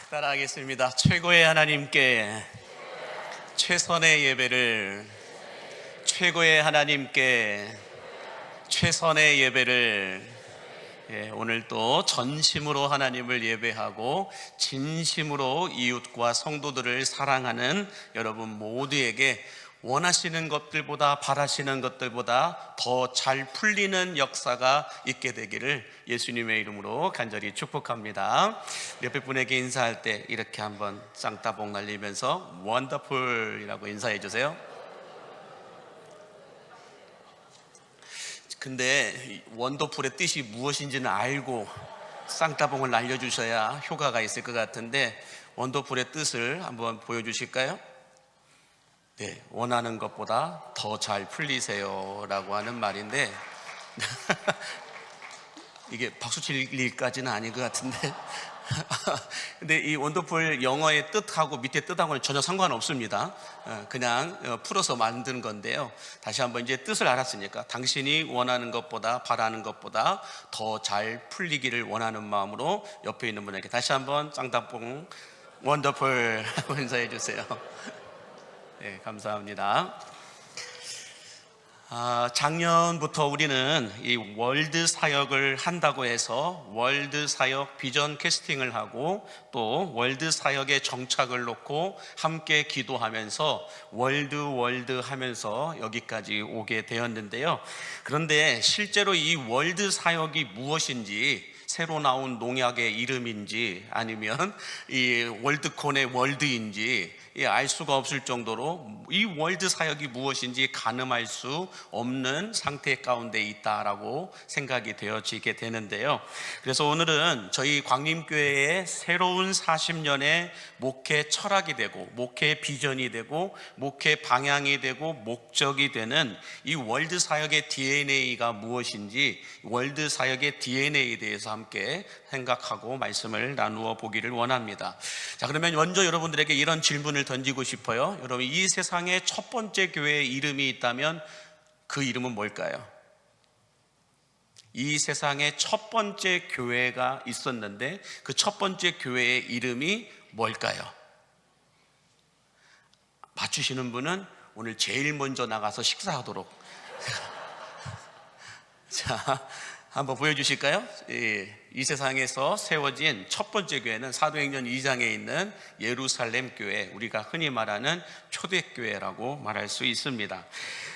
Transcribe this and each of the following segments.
따라하겠습니다. 최고의 하나님께 최선의 예배를, 최고의 하나님께 최선의 예배를. 오늘 또 전심으로 하나님을 예배하고 진심으로 이웃과 성도들을 사랑하는 여러분 모두에게 원하시는 것들보다 바라시는 것들보다 더 잘 풀리는 역사가 있게 되기를 예수님의 이름으로 간절히 축복합니다. 옆에 분에게 인사할 때 이렇게 한번 쌍따봉 날리면서 원더풀이라고 인사해 주세요. 근데 원더풀의 뜻이 무엇인지는 알고 쌍따봉을 날려주셔야 효과가 있을 것 같은데, 원더풀의 뜻을 한번 보여주실까요? 네, 원하는 것보다 더 잘 풀리세요 라고 하는 말인데 이게 박수 칠 일까지는 아닌 것 같은데 근데 이 원더풀 영어의 뜻하고 밑에 뜻하고는 전혀 상관없습니다. 그냥 풀어서 만든 건데요. 다시 한번 이제 뜻을 알았으니까 당신이 원하는 것보다 바라는 것보다 더 잘 풀리기를 원하는 마음으로 옆에 있는 분에게 다시 한번 쌍따봉 원더풀 하고 인사해 주세요. 네, 감사합니다. 작년부터 우리는 이 월드 사역을 한다고 해서 월드 사역 비전 캐스팅을 하고 또 월드 사역에 정착을 놓고 함께 기도하면서 월드 하면서 여기까지 오게 되었는데요. 그런데 실제로 이 월드 사역이 무엇인지, 새로 나온 농약의 이름인지 아니면 이 월드콘의 월드인지 알 수가 없을 정도로 이 월드 사역이 무엇인지 가늠할 수 없는 상태 가운데 있다라고 생각이 되어지게 되는데요. 그래서 오늘은 저희 광림교회의 새로운 40년의 목회 철학이 되고 목회 비전이 되고 목회 방향이 되고 목적이 되는 이 월드 사역의 DNA가 무엇인지, 월드 사역의 DNA에 대해서 함께 생각하고 말씀을 나누어 보기를 원합니다. 자, 그러면 먼저 여러분들에게 이런 질문을 던지고 싶어요. 여러분, 이 세상에 첫 번째 교회의 이름이 있다면 그 이름은 뭘까요? 이 세상에 첫 번째 교회가 있었는데 그 첫 번째 교회의 이름이 뭘까요? 맞추시는 분은 오늘 제일 먼저 나가서 식사하도록 자, 한번 보여주실까요? 이 세상에서 세워진 첫 번째 교회는 사도행전 2장에 있는 예루살렘 교회, 우리가 흔히 말하는 초대교회라고 말할 수 있습니다.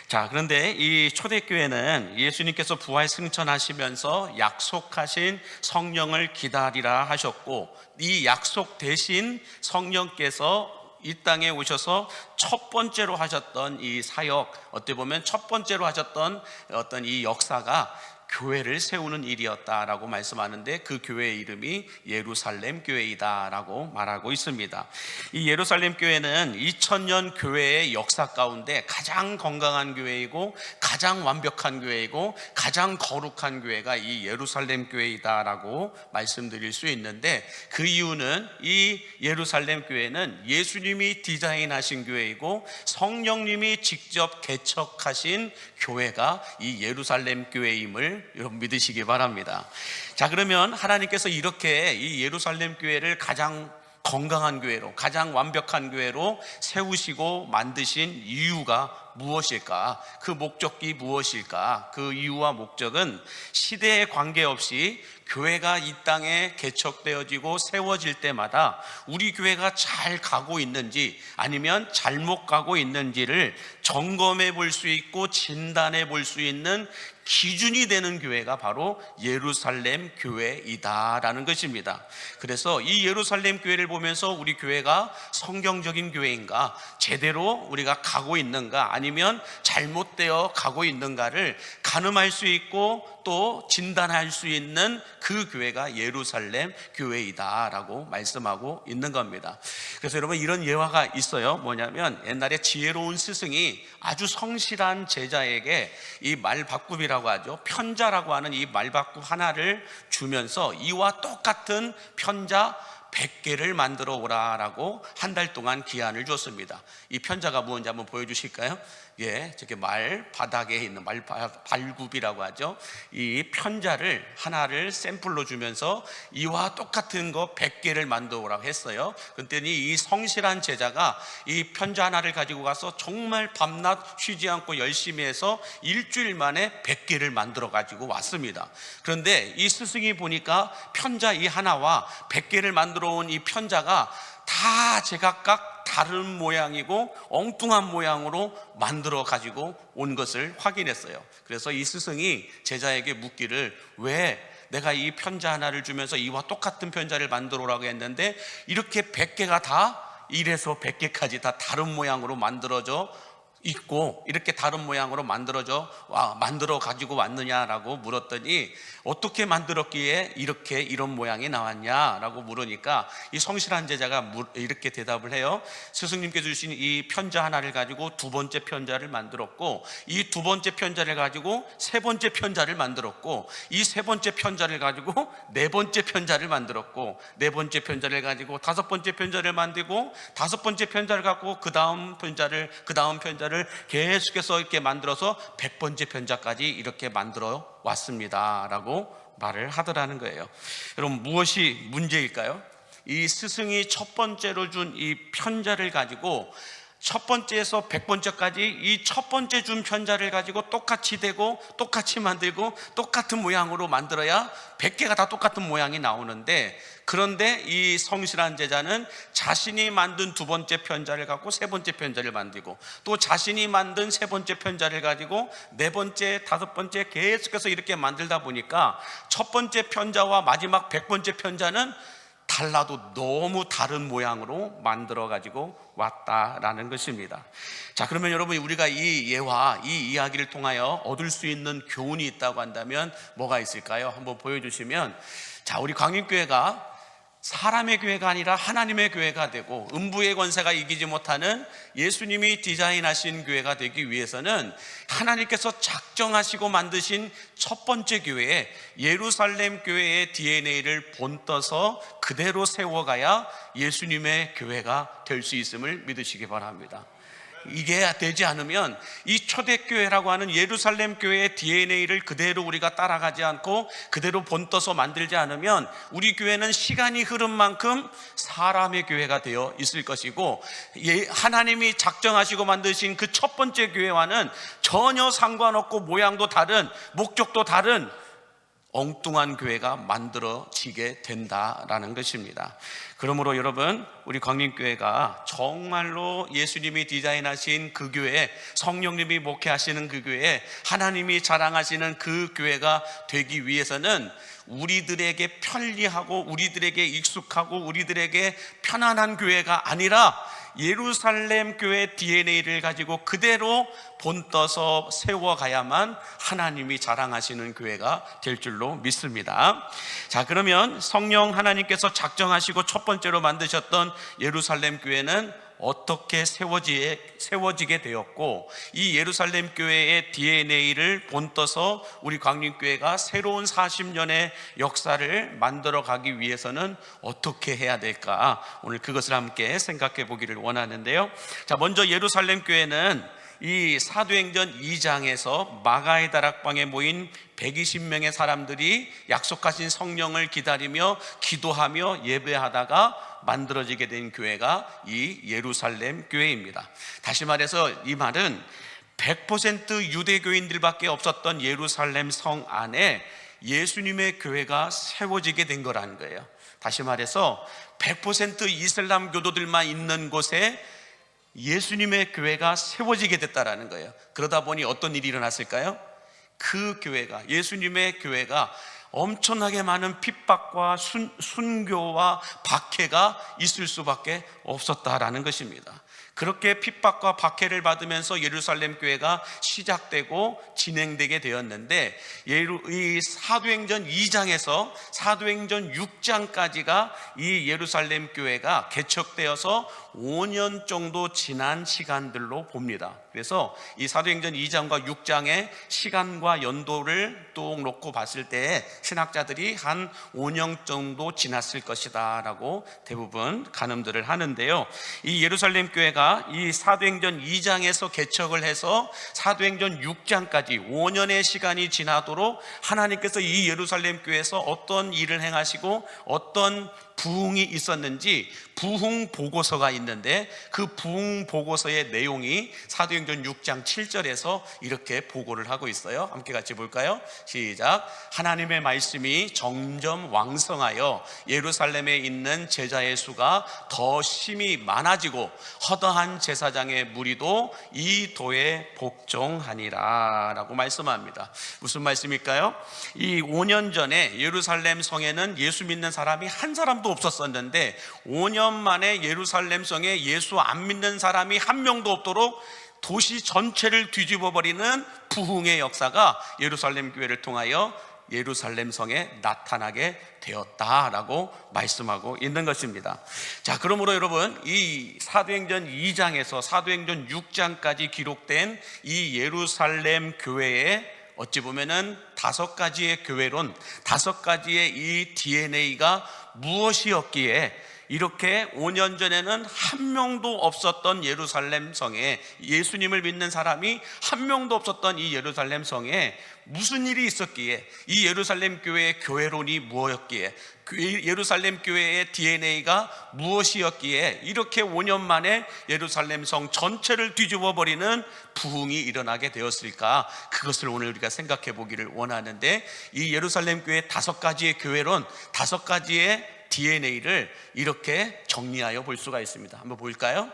자, 그런데 이 초대교회는 예수님께서 부활 승천하시면서 약속하신 성령을 기다리라 하셨고, 이 약속 대신 성령께서 이 땅에 오셔서 첫 번째로 하셨던 이 사역, 어떻게 보면 첫 번째로 하셨던 어떤 이 역사가 교회를 세우는 일이었다라고 말씀하는데, 그 교회의 이름이 예루살렘 교회이다라고 말하고 있습니다. 이 예루살렘 교회는 2000년 교회의 역사 가운데 가장 건강한 교회이고 가장 완벽한 교회이고 가장 거룩한 교회가 이 예루살렘 교회이다라고 말씀드릴 수 있는데, 그 이유는 이 예루살렘 교회는 예수님이 디자인하신 교회이고 성령님이 직접 개척하신 교회가 이 예루살렘 교회임을 여러분 믿으시기 바랍니다. 자, 그러면 하나님께서 이렇게 이 예루살렘 교회를 가장 건강한 교회로, 가장 완벽한 교회로 세우시고 만드신 이유가 무엇일까? 그 목적이 무엇일까? 그 이유와 목적은 시대에 관계없이 교회가 이 땅에 개척되어지고 세워질 때마다 우리 교회가 잘 가고 있는지 아니면 잘못 가고 있는지를 점검해 볼 수 있고 진단해 볼 수 있는 기준이 되는 교회가 바로 예루살렘 교회이다라는 것입니다. 그래서 이 예루살렘 교회를 보면서 우리 교회가 성경적인 교회인가, 제대로 우리가 가고 있는가, 아니면 잘못되어 가고 있는가를 가늠할 수 있고 또 진단할 수 있는 그 교회가 예루살렘 교회이다라고 말씀하고 있는 겁니다. 그래서 여러분, 이런 예화가 있어요. 뭐냐면 옛날에 지혜로운 스승이 아주 성실한 제자에게 이 말바꿈이라고 하죠, 편자라고 하는 이 말바꿈 하나를 주면서 이와 똑같은 편자 100개를 만들어 오라라고 한 달 동안 기한을 줬습니다. 이 편자가 무엇인지 한번 보여주실까요? 저게 말 바닥에 있는 발굽이라고 하죠. 이 편자를 하나를 샘플로 주면서 이와 똑같은 거 100개를 만들어 오라고 했어요. 그랬더니 이 성실한 제자가 이 편자 하나를 가지고 가서 정말 밤낮 쉬지 않고 열심히 해서 일주일 만에 100개를 만들어 가지고 왔습니다. 그런데 이 스승이 보니까 편자 이 하나와 100개를 만들어 온 이 편자가 다 제각각 다른 모양이고 엉뚱한 모양으로 만들어 가지고 온 것을 확인했어요. 그래서 이 스승이 제자에게 묻기를, 왜 내가 이 편자 하나를 주면서 이와 똑같은 편자를 만들어 오라고 했는데 이렇게 100개가 다 1에서 100개까지 다 다른 모양으로 만들어져 있고 이렇게 다른 모양으로 만들어 가지고 왔느냐라고 물었더니, 어떻게 만들었기에 이런 모양이 나왔냐라고 물으니까 이 성실한 제자가 이렇게 대답을 해요. 스승님께서 주신 이 편자 하나를 가지고 두 번째 편자를 만들었고, 이 두 번째 편자를 가지고 세 번째 편자를 만들었고, 이 세 번째 편자를 가지고 네 번째 편자를 만들었고, 네 번째 편자를 가지고 다섯 번째 편자를 만들고, 다섯 번째 편자를 갖고 그 다음 편자를 계속해서 이렇게 만들어서 100번째 편자까지 이렇게 만들어 왔습니다 라고 말을 하더라는 거예요. 여러분, 무엇이 문제일까요? 이 스승이 첫 번째로 준 이 편자를 가지고 첫 번째에서 100번째까지 이 첫 번째 준 편자를 가지고 똑같이 되고 똑같이 만들고 똑같은 모양으로 만들어야 100개가 다 똑같은 모양이 나오는데, 그런데 이 성실한 제자는 자신이 만든 두 번째 편자를 갖고 세 번째 편자를 만들고, 또 자신이 만든 세 번째 편자를 가지고 네 번째, 다섯 번째 계속해서 이렇게 만들다 보니까 첫 번째 편자와 마지막 100번째 편자는 달라도 너무 다른 모양으로 만들어 가지고 왔다라는 것입니다. 자, 그러면 여러분, 우리가 이 예와 이 이야기를 통하여 얻을 수 있는 교훈이 있다고 한다면 뭐가 있을까요? 한번 보여주시면, 자, 우리 광림교회가 사람의 교회가 아니라 하나님의 교회가 되고 음부의 권세가 이기지 못하는 예수님이 디자인하신 교회가 되기 위해서는 하나님께서 작정하시고 만드신 첫 번째 교회에 예루살렘 교회의 DNA를 본떠서 그대로 세워가야 예수님의 교회가 될 수 있음을 믿으시기 바랍니다. 이게 되지 않으면 이 초대교회라고 하는 예루살렘 교회의 DNA를 그대로 우리가 따라가지 않고 그대로 본떠서 만들지 않으면 우리 교회는 시간이 흐른 만큼 사람의 교회가 되어 있을 것이고, 하나님이 작정하시고 만드신 그 첫 번째 교회와는 전혀 상관없고 모양도 다른, 목적도 다른 엉뚱한 교회가 만들어지게 된다라는 것입니다. 그러므로 여러분, 우리 광림교회가 정말로 예수님이 디자인하신 그 교회, 성령님이 목회하시는 그 교회, 하나님이 자랑하시는 그 교회가 되기 위해서는 우리들에게 편리하고 우리들에게 익숙하고 우리들에게 편안한 교회가 아니라 예루살렘 교회 DNA를 가지고 그대로 본떠서 세워가야만 하나님이 자랑하시는 교회가 될 줄로 믿습니다. 자, 그러면 성령 하나님께서 작정하시고 첫 번째로 만드셨던 예루살렘 교회는 어떻게 세워지게 되었고, 이 예루살렘 교회의 DNA를 본떠서 우리 광림교회가 새로운 40년의 역사를 만들어 가기 위해서는 어떻게 해야 될까? 오늘 그것을 함께 생각해 보기를 원하는데요. 자, 먼저 예루살렘 교회는 이 사도행전 2장에서 마가의 다락방에 모인 120명의 사람들이 약속하신 성령을 기다리며 기도하며 예배하다가 만들어지게 된 교회가 이 예루살렘 교회입니다. 다시 말해서 이 말은 100% 유대교인들밖에 없었던 예루살렘 성 안에 예수님의 교회가 세워지게 된 거라는 거예요. 다시 말해서 100% 이슬람 교도들만 있는 곳에 예수님의 교회가 세워지게 됐다라는 거예요. 그러다 보니 어떤 일이 일어났을까요? 그 교회가, 예수님의 교회가 엄청나게 많은 핍박과 순교와 박해가 있을 수밖에 없었다라는 것입니다. 그렇게 핍박과 박해를 받으면서 예루살렘 교회가 시작되고 진행되게 되었는데, 이 사도행전 2장에서 사도행전 6장까지가 이 예루살렘 교회가 개척되어서 5년 정도 지난 시간들로 봅니다. 그래서 이 사도행전 2장과 6장의 시간과 연도를 또 놓고 봤을 때 신학자들이 한 5년 정도 지났을 것이다 라고 대부분 가늠들을 하는데요. 이 예루살렘 교회가 이 사도행전 2장에서 개척을 해서 사도행전 6장까지 5년의 시간이 지나도록 하나님께서 이 예루살렘 교회에서 어떤 일을 행하시고 어떤 부흥이 있었는지 부흥 보고서가 있는데, 그 부흥 보고서의 내용이 사도행전 6장 7절에서 이렇게 보고를 하고 있어요. 함께 같이 볼까요? 시작. 하나님의 말씀이 점점 왕성하여 예루살렘에 있는 제자의 수가 더 심히 많아지고 허다한 제사장의 무리도 이 도에 복종하니라 라고 말씀합니다. 무슨 말씀일까요? 이 5년 전에 예루살렘 성에는 예수 믿는 사람이 한 사람도 없었었는데 5년 만에 예루살렘 성에 예수 안 믿는 사람이 한 명도 없도록 도시 전체를 뒤집어 버리는 부흥의 역사가 예루살렘 교회를 통하여 예루살렘 성에 나타나게 되었다라고 말씀하고 있는 것입니다. 자, 그러므로 여러분, 이 사도행전 2장에서 사도행전 6장까지 기록된 이 예루살렘 교회의 어찌 보면은 5가지의 교회론, 5가지의 이 DNA가 무엇이었기에 이렇게 5년 전에는 한 명도 없었던 예루살렘 성에, 예수님을 믿는 사람이 한 명도 없었던 이 예루살렘 성에 무슨 일이 있었기에, 이 예루살렘 교회의 교회론이 무엇이었기에, 예루살렘 교회의 DNA가 무엇이었기에 이렇게 5년 만에 예루살렘 성 전체를 뒤집어 버리는 부흥이 일어나게 되었을까? 그것을 오늘 우리가 생각해 보기를 원하는데, 이 예루살렘 교회의 5가지의 교회론, 5가지의 DNA를 이렇게 정리하여 볼 수가 있습니다. 한번 볼까요?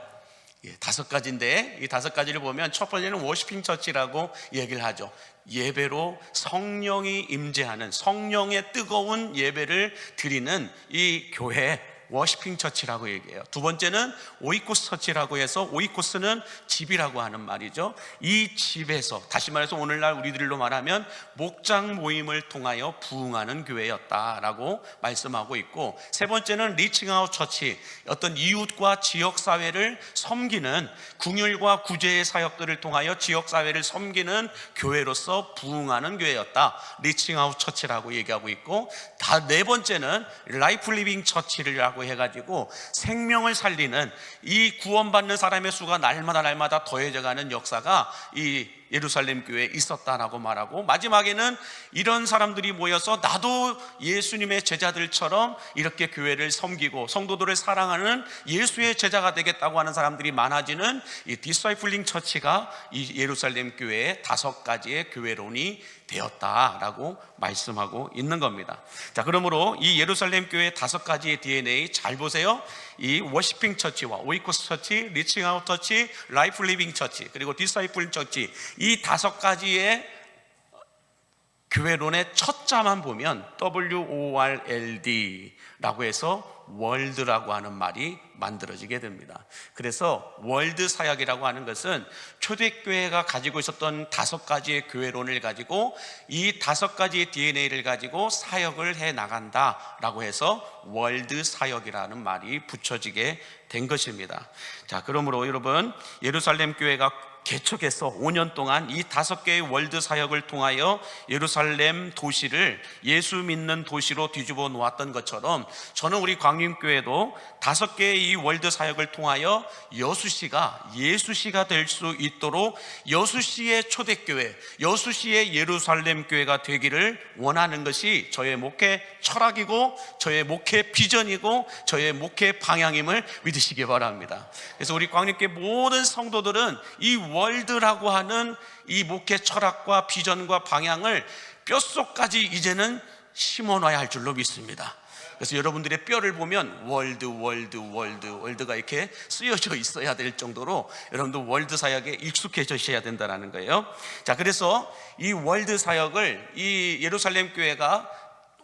5가지인데 이 5가지를 보면 첫 번째는 워시핑 처치라고 얘기를 하죠. 예배로 성령이 임재하는, 성령의 뜨거운 예배를 드리는 이 교회, 워시핑 처치라고 얘기해요. 두 번째는 오이코스 처치라고 해서, 오이코스는 집이라고 하는 말이죠. 이 집에서, 다시 말해서 오늘날 우리들로 말하면 목장 모임을 통하여 부흥하는 교회였다라고 말씀하고 있고, 세 번째는 리칭아웃 처치, 어떤 이웃과 지역사회를 섬기는, 궁율과 구제의 사역들을 통하여 지역사회를 섬기는 교회로서 부흥하는 교회였다, 리칭아웃 처치라고 얘기하고 있고, 네 번째는 라이프 리빙 처치라고 해가지고 생명을 살리는, 이 구원받는 사람의 수가 날마다 더해져가는 역사가 이 예루살렘 교회에 있었다라고 말하고, 마지막에는 이런 사람들이 모여서 나도 예수님의 제자들처럼 이렇게 교회를 섬기고 성도들을 사랑하는 예수의 제자가 되겠다고 하는 사람들이 많아지는 이 디사이플링 처치가 이 예루살렘 교회의 5가지의 교회론이 되었다라고 말씀하고 있는 겁니다. 자, 그러므로 이 예루살렘 교회의 5가지의 DNA 잘 보세요. 이 워시핑 처치와 오이코스 처치, 리칭아웃 처치, 라이프 리빙 처치, 그리고 디사이플링 처치, 이 5가지의 교회론의 첫 자만 보면 WORLD라고 해서 월드라고 하는 말이 만들어지게 됩니다. 그래서 월드 사역이라고 하는 것은 초대교회가 가지고 있었던 5가지의 교회론을 가지고 이 5가지의 DNA를 가지고 사역을 해 나간다라고 해서 월드 사역이라는 말이 붙여지게 된 것입니다. 자, 그러므로 여러분, 예루살렘 교회가 개척해서 5년 동안 이 5개의 월드 사역을 통하여 예루살렘 도시를 예수 믿는 도시로 뒤집어 놓았던 것처럼, 저는 우리 광림교회도 5개의 이 월드 사역을 통하여 여수시가 예수시가 될 수 있도록 여수시의 초대교회, 여수시의 예루살렘 교회가 되기를 원하는 것이 저의 목회 철학이고 저의 목회 비전이고 저의 목회 방향임을 믿으시기 바랍니다. 그래서 우리 광림교회 모든 성도들은 이 월드라고 하는 이 목회 철학과 비전과 방향을 뼛속까지 이제는 심어놔야 할 줄로 믿습니다. 그래서 여러분들의 뼈를 보면 월드가 이렇게 쓰여져 있어야 될 정도로 여러분들 월드 사역에 익숙해지셔야 된다는 거예요. 자, 그래서 이 월드 사역을 이 예루살렘 교회가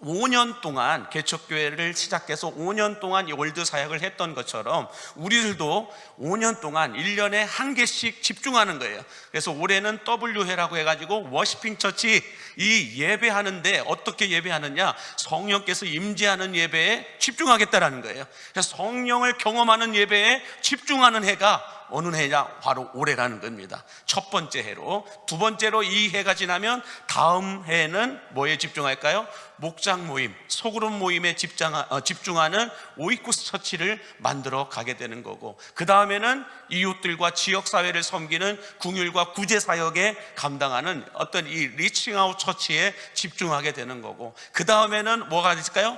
5년 동안 개척교회를 시작해서 5년 동안 이 월드 사역을 했던 것처럼 우리들도 5년 동안 1년에 한 개씩 집중하는 거예요. 그래서 올해는 W회라고 해가지고 워시핑 처치, 이 예배하는데 어떻게 예배하느냐, 성령께서 임재하는 예배에 집중하겠다라는 거예요. 그래서 성령을 경험하는 예배에 집중하는 해가 어느 해냐? 바로 올해라는 겁니다. 첫 번째 해로. 두 번째로 이 해가 지나면 다음 해는 뭐에 집중할까요? 목장 모임, 소그룹 모임에 집중하는 오이쿠스 처치를 만들어 가게 되는 거고, 그 다음에는 이웃들과 지역사회를 섬기는 궁율과 구제 사역에 감당하는 어떤 이 리칭아웃 처치에 집중하게 되는 거고, 그 다음에는 뭐가 있을까요?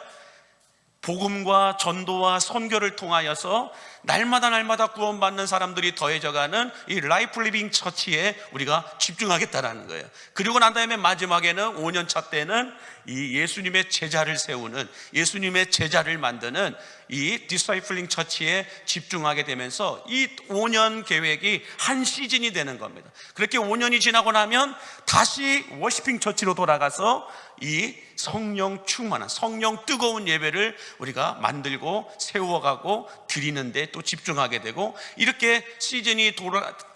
복음과 전도와 선교를 통하여서 날마다 구원받는 사람들이 더해져가는 이 라이프 리빙 처치에 우리가 집중하겠다라는 거예요. 그리고 난 다음에 마지막에는 5년 차 때는 이 예수님의 제자를 세우는, 예수님의 제자를 만드는 이 디사이플링 처치에 집중하게 되면서 이 5년 계획이 한 시즌이 되는 겁니다. 그렇게 5년이 지나고 나면 다시 워시핑 처치로 돌아가서 이 성령 충만한, 성령 뜨거운 예배를 우리가 만들고 세워가고 드리는데 또 집중하게 되고, 이렇게 시즌이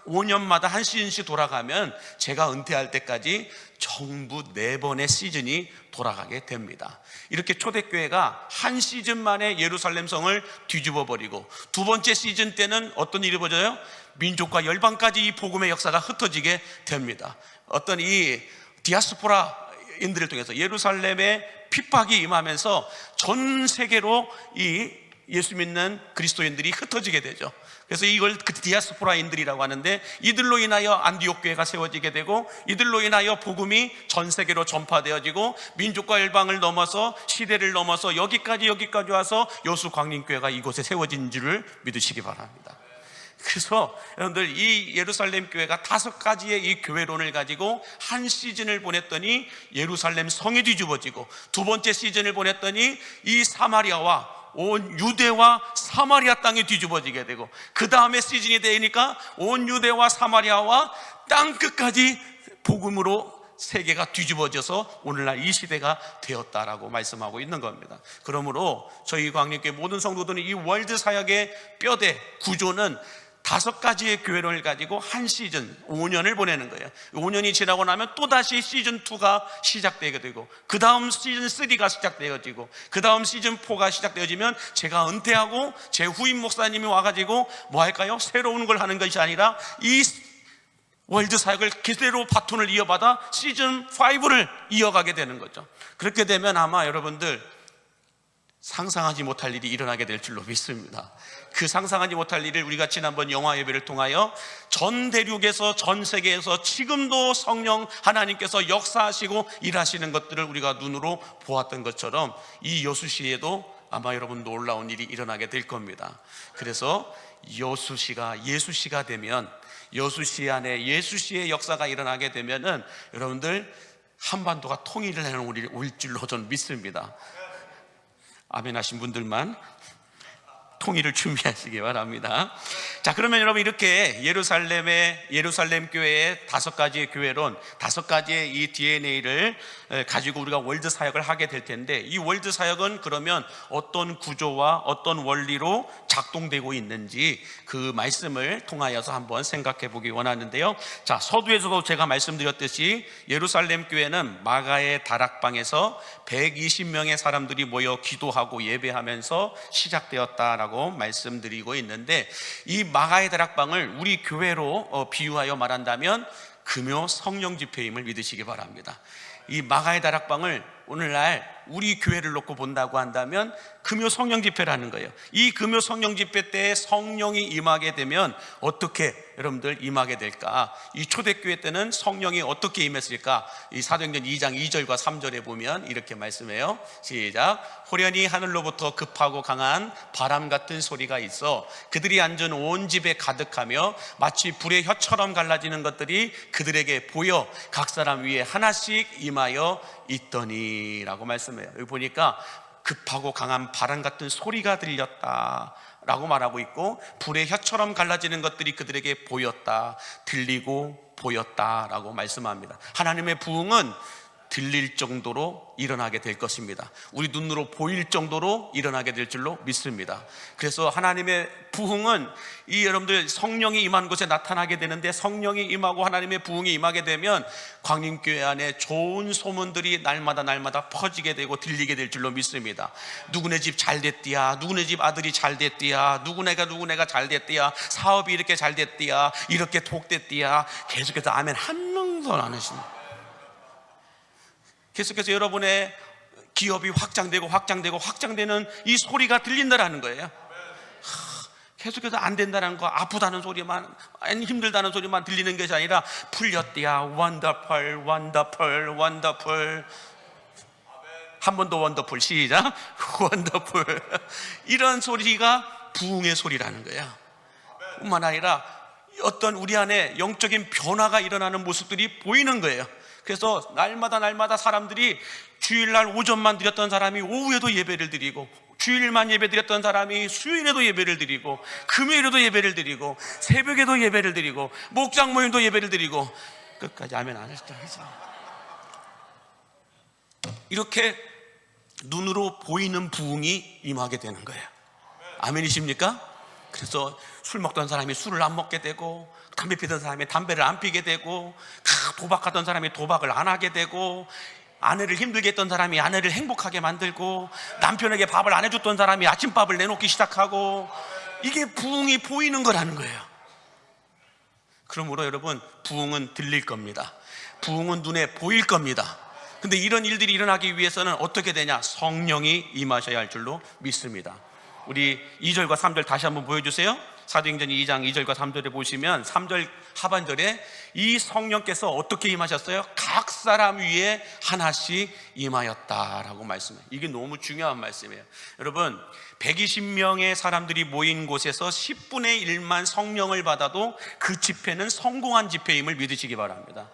5년마다 한 시즌씩 돌아가면 제가 은퇴할 때까지 전부 4번의 시즌이 돌아가게 됩니다. 이렇게 초대교회가 한 시즌 만에 예루살렘 성을 뒤집어 버리고, 두 번째 시즌 때는 어떤 일이 벌어져요? 민족과 열방까지 이 복음의 역사가 흩어지게 됩니다. 어떤 이 디아스포라 인들을 통해서 예루살렘에 핍박이 임하면서 전 세계로 이 예수 믿는 그리스도인들이 흩어지게 되죠. 그래서 이걸 디아스포라인들이라고 하는데, 이들로 인하여 안디옥 교회가 세워지게 되고, 이들로 인하여 복음이 전 세계로 전파되어지고, 민족과 열방을 넘어서 시대를 넘어서 여기까지 와서 여수 광림교회가 이곳에 세워진 줄을 믿으시기 바랍니다. 그래서 여러분들, 이 예루살렘 교회가 5가지의 이 교회론을 가지고 한 시즌을 보냈더니 예루살렘 성이 뒤집어지고, 두 번째 시즌을 보냈더니 이 사마리아와 온 유대와 사마리아 땅이 뒤집어지게 되고, 그 다음에 시즌이 되니까 온 유대와 사마리아와 땅 끝까지 복음으로 세계가 뒤집어져서 오늘날 이 시대가 되었다라고 말씀하고 있는 겁니다. 그러므로 저희 광림교회 모든 성도들은 이 월드 사역의 뼈대 구조는 5가지의 교회론을 가지고 한 시즌 5년을 보내는 거예요. 5년이 지나고 나면 또다시 시즌 2가 시작되게 되고, 그 다음 시즌 3가 시작되어지고, 그 다음 시즌 4가 시작되어지면 제가 은퇴하고 제 후임 목사님이 와가지고 뭐 할까요? 새로운 걸 하는 것이 아니라 이 월드 사역을 그대로 바톤을 이어받아 시즌 5를 이어가게 되는 거죠. 그렇게 되면 아마 여러분들 상상하지 못할 일이 일어나게 될 줄로 믿습니다. 그 상상하지 못할 일을 우리가 지난번 영화 예배를 통하여 전 대륙에서, 전 세계에서 지금도 성령 하나님께서 역사하시고 일하시는 것들을 우리가 눈으로 보았던 것처럼 이 여수시에도 아마 여러분 놀라운 일이 일어나게 될 겁니다. 그래서 여수시가 예수시가 되면, 여수시 안에 예수시의 역사가 일어나게 되면은 여러분들 한반도가 통일을 해놓은 올 줄로 저는 믿습니다. 아멘 하신 분들만 통일을 준비하시기 바랍니다. 자, 그러면 여러분, 이렇게 예루살렘 교회의 5가지의 교회론, 5가지의 이 DNA를 가지고 우리가 월드 사역을 하게 될 텐데, 이 월드 사역은 그러면 어떤 구조와 어떤 원리로 작동되고 있는지 그 말씀을 통하여서 한번 생각해 보기 원하는데요. 자, 서두에서도 제가 말씀드렸듯이 예루살렘 교회는 마가의 다락방에서 120명의 사람들이 모여 기도하고 예배하면서 시작되었다라고 말씀드리고 있는데, 이 마가의 다락방을 우리 교회로 비유하여 말한다면 금요 성령 집회임을 믿으시기 바랍니다. 이 마가의 다락방을 오늘날 우리 교회를 놓고 본다고 한다면 금요 성령 집회라는 거예요. 이 금요 성령 집회 때 성령이 임하게 되면 어떻게 여러분들 임하게 될까? 이 초대교회 때는 성령이 어떻게 임했을까? 이 사도행전 2장 2절과 3절에 보면 이렇게 말씀해요. 시작. 호련히 하늘로부터 급하고 강한 바람 같은 소리가 있어 그들이 앉은 온 집에 가득하며 마치 불의 혀처럼 갈라지는 것들이 그들에게 보여 각 사람 위에 하나씩 임하여 있더니 라고 말씀해요. 여기 보니까 급하고 강한 바람 같은 소리가 들렸다 라고 말하고 있고, 불의 혀처럼 갈라지는 것들이 그들에게 보였다, 들리고 보였다 라고 말씀합니다. 하나님의 부흥은 들릴 정도로 일어나게 될 것입니다. 우리 눈으로 보일 정도로 일어나게 될 줄로 믿습니다. 그래서 하나님의 부흥은 이 여러분들 성령이 임한 곳에 나타나게 되는데, 성령이 임하고 하나님의 부흥이 임하게 되면 광림교회 안에 좋은 소문들이 날마다 퍼지게 되고 들리게 될 줄로 믿습니다. 누구네 집 잘 됐디야, 누구네 집 아들이 잘 됐디야, 누구네가 잘 됐디야, 사업이 이렇게 잘 됐디야, 이렇게 독됐디야, 계속해서 아멘 한 명도 안 하십니다. 계속해서 여러분의 기업이 확장되는 이 소리가 들린다라는 거예요. 계속해서 안 된다는 거, 아프다는 소리만, 힘들다는 소리만 들리는 것이 아니라 풀렸디야, 원더풀, 원더풀, 원더풀. 한 번 더 원더풀, 시작. 원더풀. 이런 소리가 부흥의 소리라는 거야. 뿐만 아니라 어떤 우리 안에 영적인 변화가 일어나는 모습들이 보이는 거예요. 그래서 날마다 사람들이 주일날 오전만 드렸던 사람이 오후에도 예배를 드리고, 주일만 예배 드렸던 사람이 수요일에도 예배를 드리고, 금요일에도 예배를 드리고, 새벽에도 예배를 드리고, 목장 모임도 예배를 드리고, 끝까지 아멘 안 하시죠? 이렇게 눈으로 보이는 부흥이 임하게 되는 거예요. 아멘이십니까? 그래서 술 먹던 사람이 술을 안 먹게 되고, 담배 피던 사람이 담배를 안 피게 되고, 도박하던 사람이 도박을 안 하게 되고, 아내를 힘들게 했던 사람이 아내를 행복하게 만들고, 남편에게 밥을 안 해줬던 사람이 아침밥을 내놓기 시작하고, 이게 부흥이 보이는 거라는 거예요. 그러므로 여러분, 부흥은 들릴 겁니다. 부흥은 눈에 보일 겁니다. 근데 이런 일들이 일어나기 위해서는 어떻게 되냐? 성령이 임하셔야 할 줄로 믿습니다. 우리 2절과 3절 다시 한번 보여주세요. 사도행전 2장 2절과 3절에 보시면 3절 하반절에 이 성령께서 어떻게 임하셨어요? 각 사람 위에 하나씩 임하였다라고 말씀해요. 이게 너무 중요한 말씀이에요. 여러분, 120명의 사람들이 모인 곳에서 10분의 1만 성령을 받아도 그 집회는 성공한 집회임을 믿으시기 바랍니다.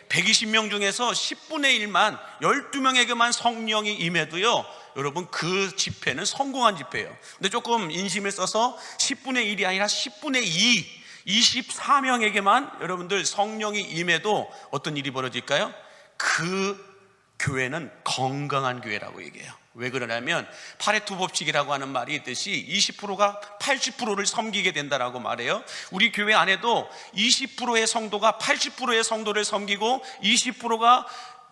120명 중에서 10분의 1만 12명에게만 성령이 임해도요, 여러분 그 집회는 성공한 집회예요. 근데 조금 인심을 써서 10분의 1이 아니라 10분의 2, 24명에게만 여러분들 성령이 임해도 어떤 일이 벌어질까요? 그 교회는 건강한 교회라고 얘기해요. 왜 그러냐면 파레토 법칙이라고 하는 말이 있듯이 20%가 80%를 섬기게 된다라고 말해요. 우리 교회 안에도 20%의 성도가 80%의 성도를 섬기고 20%가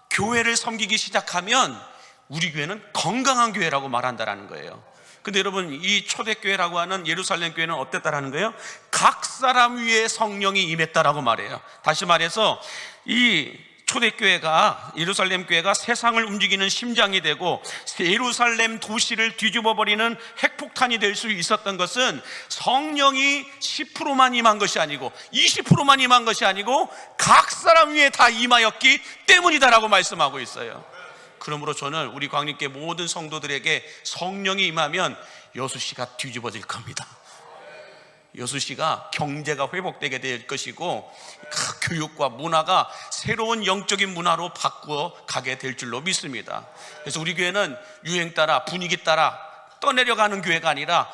교회를 섬기기 시작하면 우리 교회는 건강한 교회라고 말한다라는 거예요. 근데 여러분, 이 초대교회라고 하는 예루살렘 교회는 어땠다라는 거예요? 각 사람 위에 성령이 임했다라고 말해요. 다시 말해서 이 초대교회가, 예루살렘 교회가 세상을 움직이는 심장이 되고 예루살렘 도시를 뒤집어버리는 핵폭탄이 될 수 있었던 것은 성령이 10%만 임한 것이 아니고 20%만 임한 것이 아니고 각 사람 위에 다 임하였기 때문이다라고 말씀하고 있어요. 그러므로 저는 우리 광림교회 모든 성도들에게 성령이 임하면 여수시가 뒤집어질 겁니다. 여수시가 경제가 회복되게 될 것이고, 교육과 문화가 새로운 영적인 문화로 바꾸어 가게 될 줄로 믿습니다. 그래서 우리 교회는 유행 따라, 분위기 따라 떠내려가는 교회가 아니라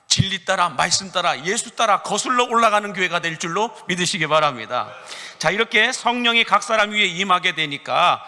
진리 따라, 말씀 따라, 예수 따라 거슬러 올라가는 교회가 될 줄로 믿으시기 바랍니다. 자, 이렇게 성령이 각 사람 위에 임하게 되니까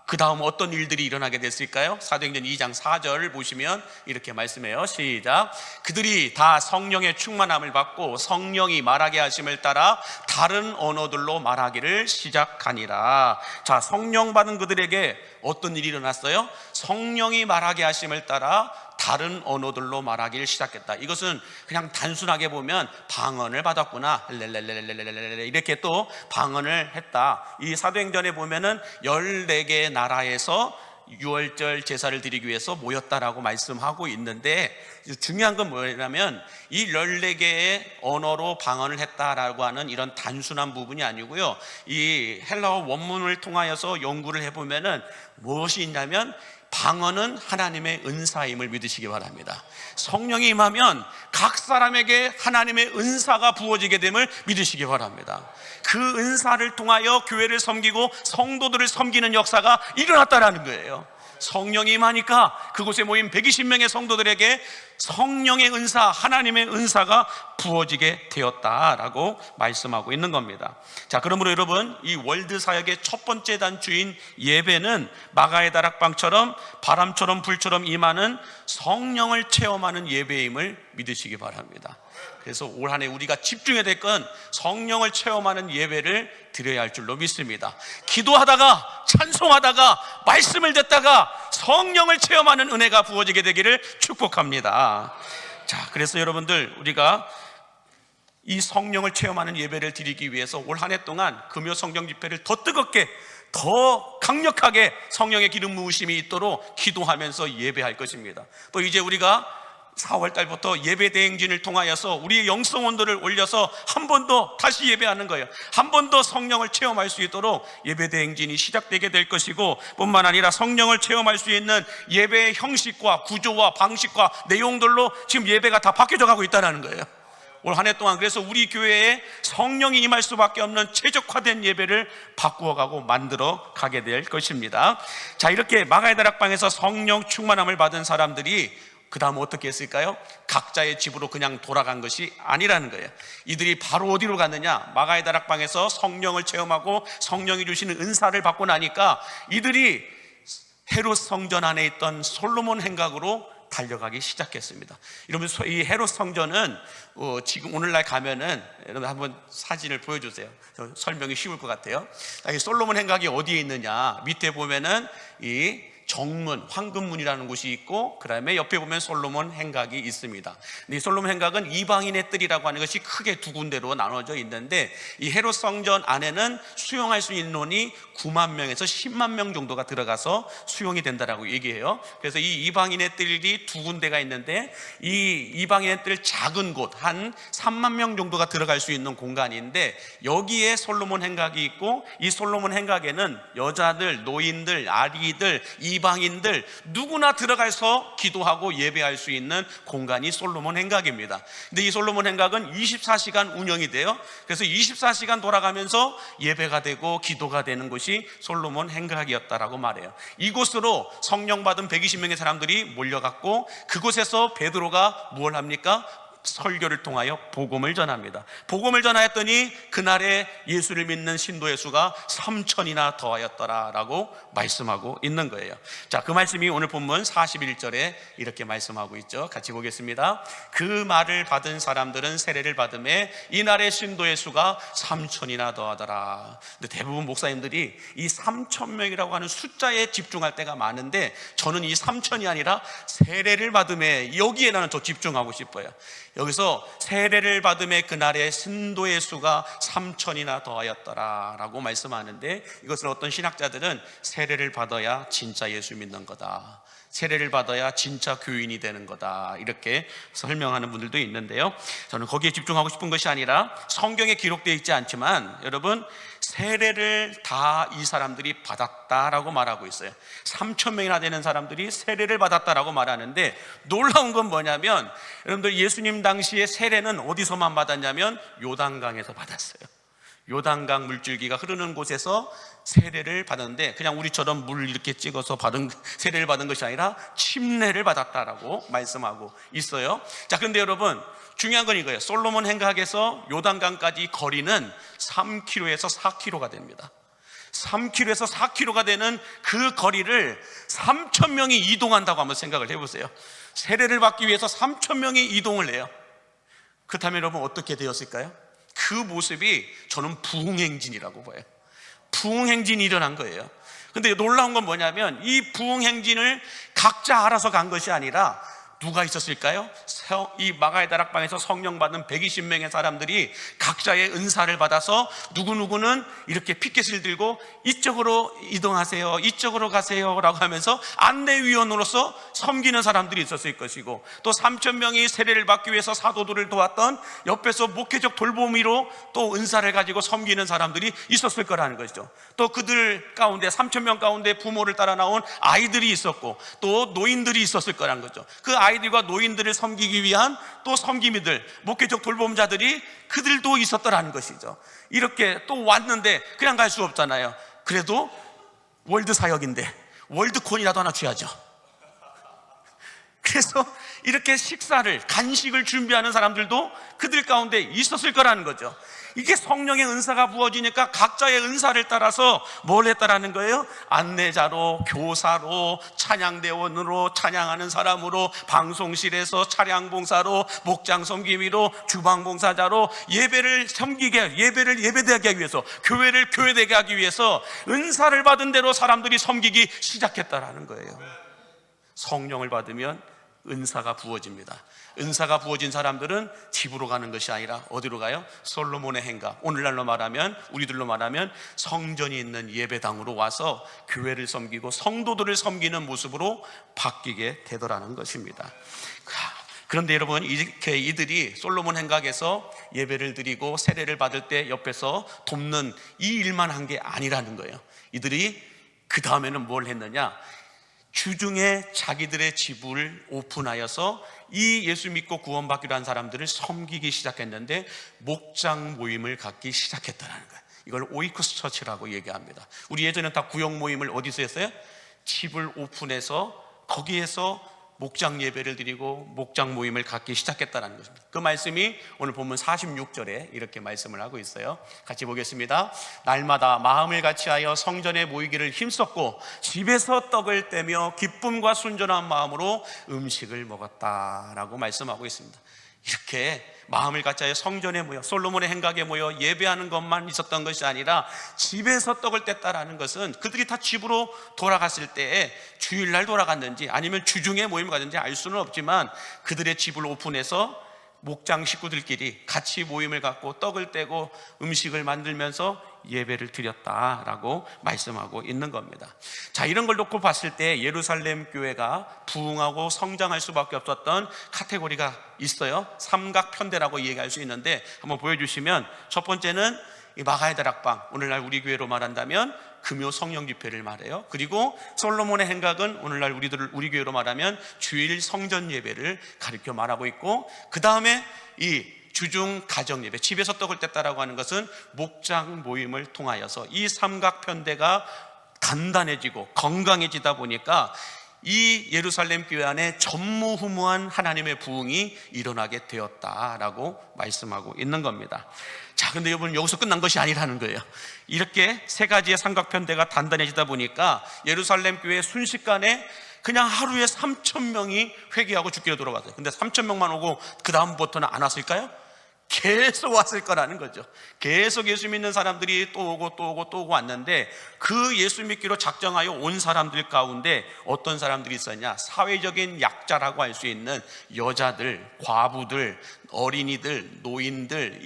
그 다음 어떤 일들이 일어나게 됐을까요? 사도행전 2장 4절 보시면 이렇게 말씀해요. 시작. 그들이 다 성령의 충만함을 받고 성령이 말하게 하심을 따라 다른 언어들로 말하기를 시작하니라. 자, 성령 받은 그들에게 어떤 일이 일어났어요? 성령이 말하게 하심을 따라 다른 언어들로 말하기를 시작했다. 이것은 그냥 단순하게 보면 방언을 받았구나, 이렇게 또 방언을 했다. 이 사도행전에 보면은 14개 나라에서 유월절 제사를 드리기 위해서 모였다라고 말씀하고 있는데, 중요한 건 뭐냐면 이 14개의 언어로 방언을 했다라고 하는 이런 단순한 부분이 아니고요, 이 헬라어 원문을 통하여서 연구를 해보면은 무엇이 있냐면 방언은 하나님의 은사임을 믿으시기 바랍니다. 성령이 임하면 각 사람에게 하나님의 은사가 부어지게 됨을 믿으시기 바랍니다. 그 은사를 통하여 교회를 섬기고 성도들을 섬기는 역사가 일어났다라는 거예요. 성령이 임하니까 그곳에 모인 120명의 성도들에게 성령의 은사, 하나님의 은사가 부어지게 되었다라고 말씀하고 있는 겁니다. 자, 그러므로 여러분, 이 월드 사역의 첫 번째 단추인 예배는 마가의 다락방처럼 바람처럼 불처럼 임하는 성령을 체험하는 예배임을 믿으시기 바랍니다. 그래서 올 한 해 우리가 집중해야 될 건 성령을 체험하는 예배를 드려야 할 줄로 믿습니다. 기도하다가, 찬송하다가, 말씀을 듣다가 성령을 체험하는 은혜가 부어지게 되기를 축복합니다. 자, 그래서 여러분들, 우리가 이 성령을 체험하는 예배를 드리기 위해서 올 한 해 동안 금요 성령 집회를 더 뜨겁게, 더 강력하게 성령의 기름 부으심이 있도록 기도하면서 예배할 것입니다. 또 이제 우리가 4월 달부터 예배 대행진을 통하여서 우리의 영성 온도를 올려서 한 번 더 다시 예배하는 거예요. 한 번 더 성령을 체험할 수 있도록 예배 대행진이 시작되게 될 것이고, 뿐만 아니라 성령을 체험할 수 있는 예배의 형식과 구조와 방식과 내용들로 지금 예배가 다 바뀌어져 가고 있다는 거예요. 올 한 해 동안 그래서 우리 교회에 성령이 임할 수밖에 없는 최적화된 예배를 바꾸어가고 만들어 가게 될 것입니다. 자, 이렇게 마가의 다락방에서 성령 충만함을 받은 사람들이 그 다음 어떻게 했을까요? 각자의 집으로 그냥 돌아간 것이 아니라는 거예요. 이들이 바로 어디로 갔느냐? 마가의 다락방에서 성령을 체험하고 성령이 주시는 은사를 받고 나니까 이들이 헤롯 성전 안에 있던 솔로몬 행각으로 달려가기 시작했습니다. 여러분, 이 헤롯 성전은 지금 오늘날 가면은, 여러분 한번 사진을 보여주세요. 설명이 쉬울 것 같아요. 이 솔로몬 행각이 어디에 있느냐? 밑에 보면은 이 정문, 황금문이라는 곳이 있고, 그 다음에 옆에 보면 솔로몬 행각이 있습니다. 이 솔로몬 행각은 이방인의 뜰이라고 하는 것이 크게 두 군데로 나눠져 있는데, 이 헤롯 성전 안에는 수용할 수 있는 인원이 9만 명에서 10만 명 정도가 들어가서 수용이 된다라고 얘기해요. 그래서 이 이방인의 뜰이 두 군데가 있는데, 이 이방인의 뜰 작은 곳 한 3만 명 정도가 들어갈 수 있는 공간인데, 여기에 솔로몬 행각이 있고, 이 솔로몬 행각에는 여자들, 노인들, 아리들, 이방인들 누구나 들어가서 기도하고 예배할 수 있는 공간이 솔로몬 행각입니다. 근데 이 솔로몬 행각은 24시간 운영이 돼요. 그래서 24시간 돌아가면서 예배가 되고 기도가 되는 곳이 솔로몬 행각이었다라고 말해요. 이곳으로 성령 받은 120명의 사람들이 몰려갔고, 그곳에서 베드로가 뭘 합니까? 설교를 통하여 복음을 전합니다. 복음을 전하였더니 그날에 예수를 믿는 신도의 수가 3,000이나 더하였더라라고 말씀하고 있는 거예요. 자, 그 말씀이 오늘 본문 41절에 이렇게 말씀하고 있죠. 같이 보겠습니다. 그 말을 받은 사람들은 세례를 받음에 이날의 신도의 수가 3,000이나 더하더라. 근데 대부분 목사님들이 이 3,000명이라고 하는 숫자에 집중할 때가 많은데, 저는 이 3,000이 아니라 세례를 받음에, 여기에 나는 더 집중하고 싶어요. 여기서 세례를 받음에 그날의 신도의 수가 3,000이나 더하였더라 라고 말씀하는데, 이것을 어떤 신학자들은 세례를 받아야 진짜 예수 믿는 거다, 세례를 받아야 진짜 교인이 되는 거다, 이렇게 설명하는 분들도 있는데요, 저는 거기에 집중하고 싶은 것이 아니라, 성경에 기록되어 있지 않지만 여러분, 세례를 다 이 사람들이 받았다라고 말하고 있어요. 3,000명이나 되는 사람들이 세례를 받았다라고 말하는데, 놀라운 건 뭐냐면, 여러분들 예수님 당시에 세례는 어디서만 받았냐면 요단강에서 받았어요. 요단강 물줄기가 흐르는 곳에서 세례를 받았는데, 그냥 우리처럼 물 이렇게 찍어서 받은 세례를 받은 것이 아니라 침례를 받았다라고 말씀하고 있어요. 자, 그런데 여러분, 중요한 건 이거예요. 솔로몬 행각에서 요단강까지 거리는 3km에서 4km가 됩니다. 3km에서 4km가 되는 그 거리를 3,000명이 이동한다고 한번 생각을 해보세요. 세례를 받기 위해서 3,000명이 이동을 해요. 그렇다면 여러분 어떻게 되었을까요? 그 모습이 저는 부흥행진이라고 봐요. 부흥행진이 일어난 거예요. 근데 놀라운 건 뭐냐면, 이 부흥행진을 각자 알아서 간 것이 아니라 누가 있었을까요? 이 마가의 다락방에서 성령 받은 120명의 사람들이 각자의 은사를 받아서 누구누구는 이렇게 피켓을 들고 이쪽으로 이동하세요, 이쪽으로 가세요 라고 하면서 안내위원으로서 섬기는 사람들이 있었을 것이고, 또 3,000명이 세례를 받기 위해서 사도들을 도왔던 옆에서 목회적 돌보미로 또 은사를 가지고 섬기는 사람들이 있었을 거라는 것이죠. 또 그들 가운데 3,000명 가운데 부모를 따라 나온 아이들이 있었고, 또 노인들이 있었을 거라는 거죠. 그 아이들과 노인들을 섬기기 위한 또 섬김이들, 목회적 돌봄자들이 그들도 있었더라는 것이죠. 이렇게 또 왔는데 그냥 갈 수 없잖아요. 그래도 월드 사역인데 월드콘이라도 하나 줘야죠. 그래서 이렇게 식사를, 간식을 준비하는 사람들도 그들 가운데 있었을 거라는 거죠. 이게 성령의 은사가 부어지니까 각자의 은사를 따라서 뭘 했다라는 거예요? 안내자로, 교사로, 찬양대원으로, 찬양하는 사람으로, 방송실에서 차량봉사로, 목장 섬김이로, 주방봉사자로 예배를 섬기게, 예배를 예배되게 하기 위해서, 교회를 교회되게 하기 위해서 은사를 받은 대로 사람들이 섬기기 시작했다라는 거예요. 성령을 받으면 은사가 부어집니다. 은사가 부어진 사람들은 집으로 가는 것이 아니라 어디로 가요? 솔로몬의 행각, 오늘날로 말하면, 우리들로 말하면 성전이 있는 예배당으로 와서 교회를 섬기고 성도들을 섬기는 모습으로 바뀌게 되더라는 것입니다. 그런데 여러분, 이렇게 이들이 솔로몬 행각에서 예배를 드리고 세례를 받을 때 옆에서 돕는 이 일만 한 게 아니라는 거예요. 이들이 그 다음에는 뭘 했느냐? 주중에 자기들의 집을 오픈하여서 이 예수 믿고 구원받기로 한 사람들을 섬기기 시작했는데 목장 모임을 갖기 시작했다는 거예요. 이걸 오이쿠스 처치라고 얘기합니다. 우리 예전에 다 구역 모임을 어디서 했어요? 집을 오픈해서 거기에서 목장 예배를 드리고 목장 모임을 갖기 시작했다는 것입니다. 그 말씀이 오늘 본문 46절에 이렇게 말씀을 하고 있어요. 같이 보겠습니다. 날마다 마음을 같이하여 성전에 모이기를 힘썼고 집에서 떡을 떼며 기쁨과 순전한 마음으로 음식을 먹었다라고 말씀하고 있습니다. 이렇게 마음을 같이하여 성전에 모여 솔로몬의 행각에 모여 예배하는 것만 있었던 것이 아니라 집에서 떡을 뗐다라는 것은 그들이 다 집으로 돌아갔을 때에 주일날 돌아갔는지 아니면 주중에 모임을 가든지 알 수는 없지만 그들의 집을 오픈해서 목장 식구들끼리 같이 모임을 갖고 떡을 떼고 음식을 만들면서 예배를 드렸다라고 말씀하고 있는 겁니다. 자, 이런 걸 놓고 봤을 때 예루살렘 교회가 부흥하고 성장할 수밖에 없었던 카테고리가 있어요. 삼각편대라고 얘기할 수 있는데 한번 보여주시면, 첫 번째는 이 마가의 다락방, 오늘날 우리 교회로 말한다면 금요 성령 집회를 말해요. 그리고 솔로몬의 행각은 오늘날 우리 교회로 말하면 주일 성전 예배를 가리켜 말하고 있고, 그 다음에 이 주중 가정 예배, 집에서 떡을 뗐다라고 하는 것은 목장 모임을 통하여서 이 삼각편대가 단단해지고 건강해지다 보니까 이 예루살렘 교회 안에 전무후무한 하나님의 부흥이 일어나게 되었다라고 말씀하고 있는 겁니다. 자, 근데 여러분, 여기서 끝난 것이 아니라는 거예요. 이렇게 세 가지의 삼각편대가 단단해지다 보니까 예루살렘 교회 순식간에 그냥 하루에 3,000명이 회개하고 죽기로 돌아갔어요. 근데 3,000명만 오고 그 다음부터는 안 왔을까요? 계속 왔을 거라는 거죠. 계속 예수 믿는 사람들이 또 오고 또 오고 또 오고 왔는데, 그 예수 믿기로 작정하여 온 사람들 가운데 어떤 사람들이 있었냐? 사회적인 약자라고 할 수 있는 여자들, 과부들, 어린이들, 노인들,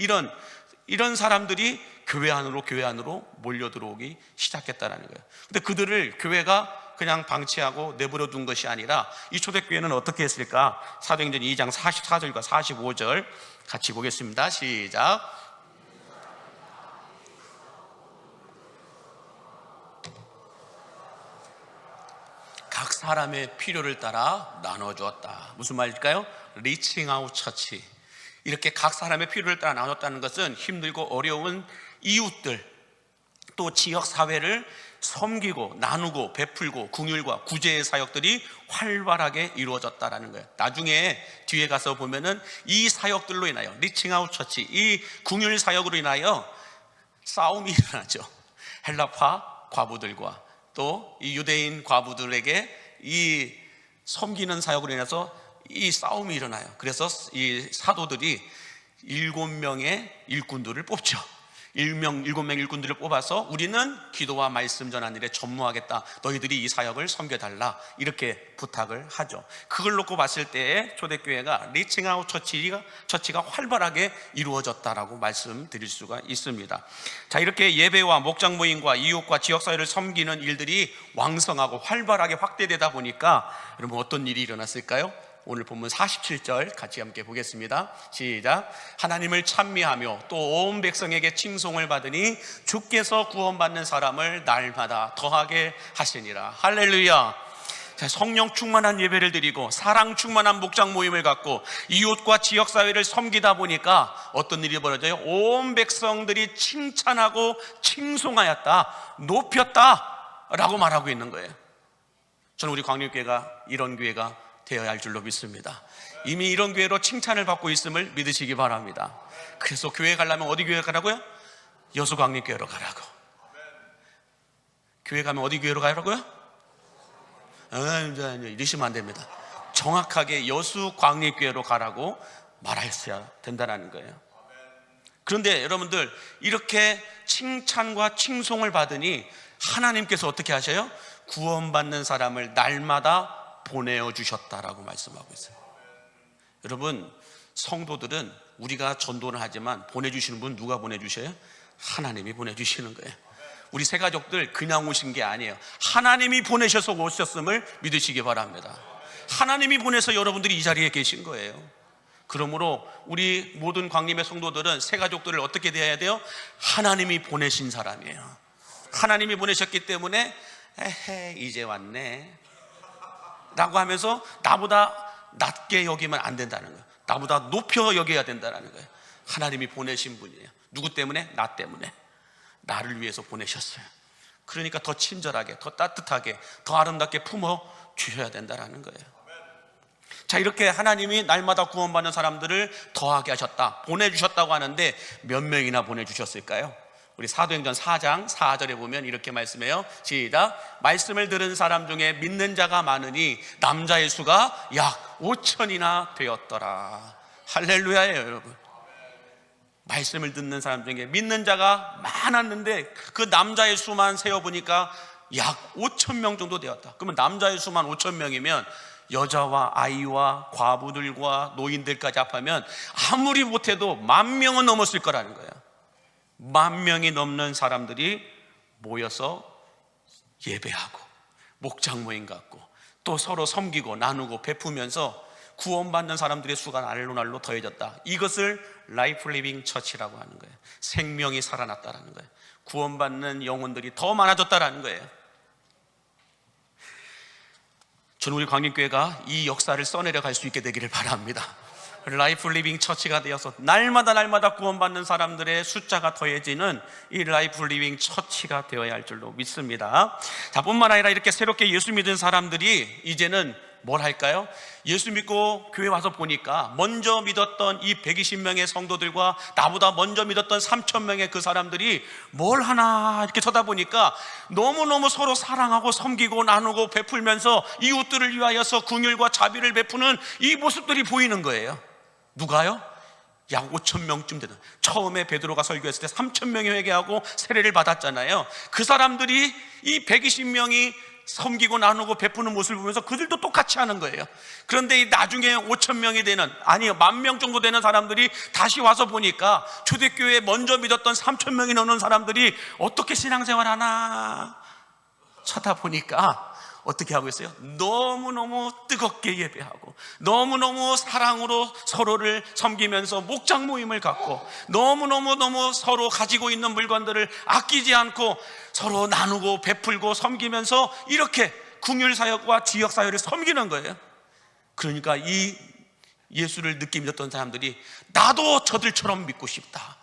이런 사람들이 교회 안으로 몰려 들어오기 시작했다는 거예요. 근데 그들을 교회가 그냥 방치하고 내버려 둔 것이 아니라 이 초대교회는 어떻게 했을까? 사도행전 2장 44절과 45절 같이 보겠습니다. 시작. 각 사람의 필요를 따라 나눠주었다. 무슨 말일까요? 리칭 아웃 처치. 이렇게 각 사람의 필요를 따라 나눴다는 것은 힘들고 어려운 이웃들, 또 지역 사회를 섬기고 나누고 베풀고 긍휼과 구제의 사역들이 활발하게 이루어졌다라는 거예요. 나중에 뒤에 가서 보면은 이 사역들로 인하여, 리칭아웃 처치, 이 긍휼 사역으로 인하여 싸움이 일어나죠. 헬라파 과부들과 또 이 유대인 과부들에게 이 섬기는 사역으로 인해서 이 싸움이 일어나요. 그래서 이 사도들이 7명의 일꾼들을 뽑죠. 7명 일꾼들을 뽑아서 우리는 기도와 말씀 전하는 일에 전무하겠다, 너희들이 이 사역을 섬겨달라, 이렇게 부탁을 하죠. 그걸 놓고 봤을 때에 초대교회가 리칭아웃 처치가 활발하게 이루어졌다라고 말씀드릴 수가 있습니다. 자, 이렇게 예배와 목장 모임과 이웃과 지역사회를 섬기는 일들이 왕성하고 활발하게 확대되다 보니까 여러분, 어떤 일이 일어났을까요? 오늘 본문 47절 같이 함께 보겠습니다. 시작. 하나님을 찬미하며 또 온 백성에게 칭송을 받으니 주께서 구원받는 사람을 날마다 더하게 하시니라. 할렐루야. 자, 성령 충만한 예배를 드리고 사랑 충만한 목장 모임을 갖고 이웃과 지역사회를 섬기다 보니까 어떤 일이 벌어져요? 온 백성들이 칭찬하고 칭송하였다, 높였다 라고 말하고 있는 거예요. 저는 우리 광림교회가 이런 교회가 되어야 할 줄로 믿습니다. 이미 이런 교회로 칭찬을 받고 있음을 믿으시기 바랍니다. 그래서 교회 가려면 어디 교회 가라고요? 여수광림교회로 가라고. 교회 가면 어디 교회로 가라고요? 이러시면 안 됩니다. 정확하게 여수광림교회로 가라고 말하셔야 된다는 거예요. 그런데 여러분들, 이렇게 칭찬과 칭송을 받으니 하나님께서 어떻게 하셔요? 구원받는 사람을 날마다 보내어 주셨다라고 말씀하고 있어요. 여러분, 성도들은 우리가 전도를 하지만 보내주시는 분 누가 보내주셔요? 하나님이 보내주시는 거예요. 우리 새 가족들 그냥 오신 게 아니에요. 하나님이 보내셔서 오셨음을 믿으시기 바랍니다. 하나님이 보내서 여러분들이 이 자리에 계신 거예요. 그러므로 우리 모든 광림의 성도들은 새 가족들을 어떻게 대해야 돼요? 하나님이 보내신 사람이에요. 하나님이 보내셨기 때문에 에헤 이제 왔네 라고 하면서 나보다 낮게 여기면 안 된다는 거예요. 나보다 높여 여겨야 된다는 거예요. 하나님이 보내신 분이에요. 누구 때문에? 나 때문에. 나를 위해서 보내셨어요. 그러니까 더 친절하게, 더 따뜻하게, 더 아름답게 품어 주셔야 된다는 거예요. 자, 이렇게 하나님이 날마다 구원받는 사람들을 더하게 하셨다, 보내주셨다고 하는데 몇 명이나 보내주셨을까요? 우리 사도행전 4장 4절에 보면 이렇게 말씀해요. 시작. 말씀을 들은 사람 중에 믿는 자가 많으니 남자의 수가 약 5천이나 되었더라. 할렐루야예요, 여러분. 말씀을 듣는 사람 중에 믿는 자가 많았는데 그 남자의 수만 세어보니까 약 5천 명 정도 되었다. 그러면 남자의 수만 5천 명이면 여자와 아이와 과부들과 노인들까지 합하면 아무리 못해도 10,000명은 넘었을 거라는 거예요. 10,000명이 넘는 사람들이 모여서 예배하고 목장 모임 갖고 또 서로 섬기고 나누고 베푸면서 구원받는 사람들의 수가 날로 더해졌다. 이것을 라이프 리빙 처치라고 하는 거예요. 생명이 살아났다라는 거예요. 구원받는 영혼들이 더 많아졌다라는 거예요. 저는 우리 광림교회가 이 역사를 써내려 갈 수 있게 되기를 바랍니다. 라이프 리빙 처치가 되어서 날마다 구원받는 사람들의 숫자가 더해지는 이 라이프 리빙 처치가 되어야 할 줄로 믿습니다. 자, 뿐만 아니라 이렇게 새롭게 예수 믿은 사람들이 이제는 뭘 할까요? 예수 믿고 교회 와서 보니까 먼저 믿었던 이 120명의 성도들과 나보다 먼저 믿었던 3,000명의 그 사람들이 뭘 하나 이렇게 쳐다보니까 너무너무 서로 사랑하고 섬기고 나누고 베풀면서 이웃들을 위하여서 긍휼과 자비를 베푸는 이 모습들이 보이는 거예요. 누가요? 약 5,000명쯤 되는, 처음에 베드로가 설교했을 때 3,000명이 회개하고 세례를 받았잖아요. 그 사람들이 이 120명이 섬기고 나누고 베푸는 모습을 보면서 그들도 똑같이 하는 거예요. 그런데 나중에 5,000명이 되는, 아니요 10,000명 정도 되는 사람들이 다시 와서 보니까 초대교회에 먼저 믿었던 3,000명이 넘는 사람들이 어떻게 신앙생활 하나 쳐다보니까 어떻게 하고 있어요? 너무너무 뜨겁게 예배하고 너무너무 사랑으로 서로를 섬기면서 목장 모임을 갖고 너무 서로 가지고 있는 물건들을 아끼지 않고 서로 나누고 베풀고 섬기면서 이렇게 긍휼사역과 지역사역을 섬기는 거예요. 그러니까 이 예수를 늦게 믿었던 사람들이 나도 저들처럼 믿고 싶다,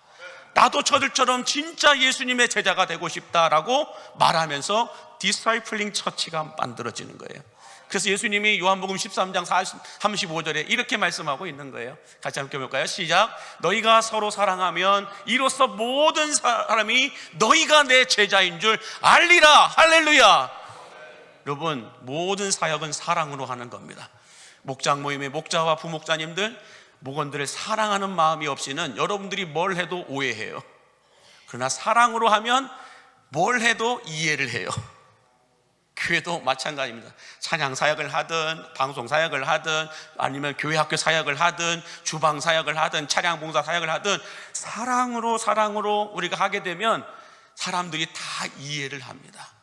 나도 저들처럼 진짜 예수님의 제자가 되고 싶다라고 말하면서 디사이플링 처치가 만들어지는 거예요. 그래서 예수님이 요한복음 13장 35절에 이렇게 말씀하고 있는 거예요. 같이 함께 볼까요? 시작. 너희가 서로 사랑하면 이로써 모든 사람이 너희가 내 제자인 줄 알리라. 할렐루야. 여러분, 모든 사역은 사랑으로 하는 겁니다. 목장 모임의 목자와 부목자님들, 목원들을 사랑하는 마음이 없이는 여러분들이 뭘 해도 오해해요. 그러나 사랑으로 하면 뭘 해도 이해를 해요. 교회도 마찬가지입니다. 찬양 사역을 하든 방송 사역을 하든 아니면 교회 학교 사역을 하든 주방 사역을 하든 차량 봉사 사역을 하든 사랑으로 우리가 하게 되면 사람들이 다 이해를 합니다.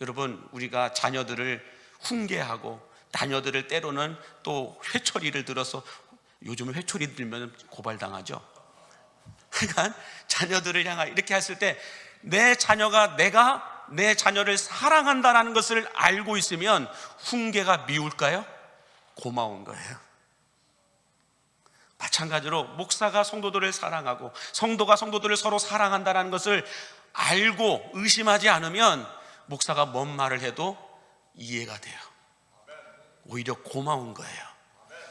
여러분, 우리가 자녀들을 훈계하고 자녀들을 때로는 또 회초리를 들어서, 요즘은 회초리 들면 고발당하죠. 그러니까 자녀들을 향하여 이렇게 했을 때 내 자녀가 내가 내 자녀를 사랑한다는 것을 알고 있으면 훈계가 미울까요? 고마운 거예요. 마찬가지로 목사가 성도들을 사랑하고 성도가 성도들을 서로 사랑한다는 것을 알고 의심하지 않으면 목사가 뭔 말을 해도 이해가 돼요. 오히려 고마운 거예요.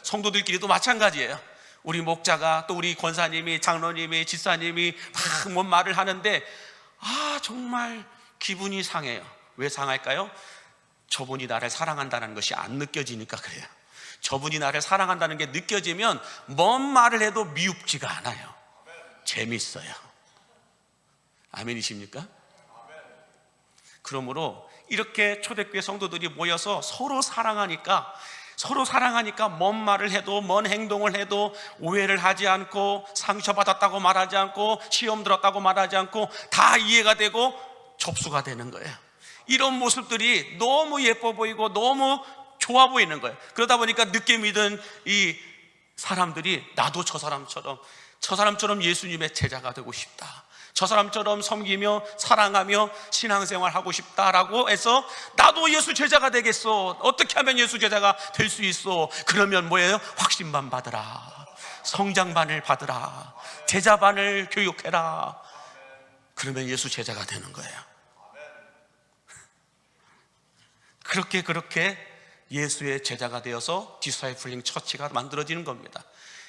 성도들끼리도 마찬가지예요. 우리 목자가 또 우리 권사님이, 장로님이, 집사님이 막 뭔 말을 하는데 정말 기분이 상해요. 왜 상할까요? 저분이 나를 사랑한다는 것이 안 느껴지니까 그래요. 저분이 나를 사랑한다는 게 느껴지면 뭔 말을 해도 미흡지가 않아요. 재밌어요. 아멘이십니까? 그러므로 이렇게 초대교회 성도들이 모여서 서로 사랑하니까 뭔 말을 해도, 뭔 행동을 해도 오해를 하지 않고, 상처받았다고 말하지 않고, 시험 들었다고 말하지 않고 다 이해가 되고 접수가 되는 거예요. 이런 모습들이 너무 예뻐 보이고 너무 좋아 보이는 거예요. 그러다 보니까 늦게 믿은 이 사람들이 나도 저 사람처럼 예수님의 제자가 되고 싶다, 저 사람처럼 섬기며 사랑하며 신앙생활 하고 싶다라고 해서 나도 예수 제자가 되겠어. 어떻게 하면 예수 제자가 될 수 있어? 그러면 뭐예요? 확신반 받으라, 성장반을 받으라, 제자반을 교육해라. 그러면 예수 제자가 되는 거예요. 그렇게 예수의 제자가 되어서 디사이플링 처치가 만들어지는 겁니다.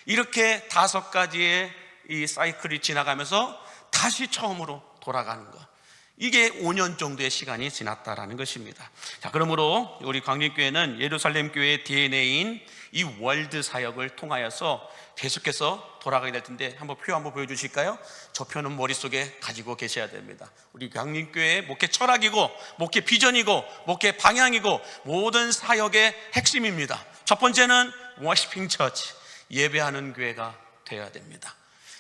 이렇게 5가지의 이 사이클이 지나가면서 다시 처음으로 돌아가는 것, 이게 5년 정도의 시간이 지났다라는 것입니다. 자, 그러므로 우리 광림교회는 예루살렘 교회의 DNA인 이 월드 사역을 통하여서 계속해서 돌아가게 될 텐데, 표 한번 보여주실까요? 저 표는 머릿속에 가지고 계셔야 됩니다. 우리 광림교회의 목회 철학이고, 목회 비전이고, 목회 방향이고, 모든 사역의 핵심입니다. 첫 번째는 워시핑 처치, 예배하는 교회가 되어야 됩니다.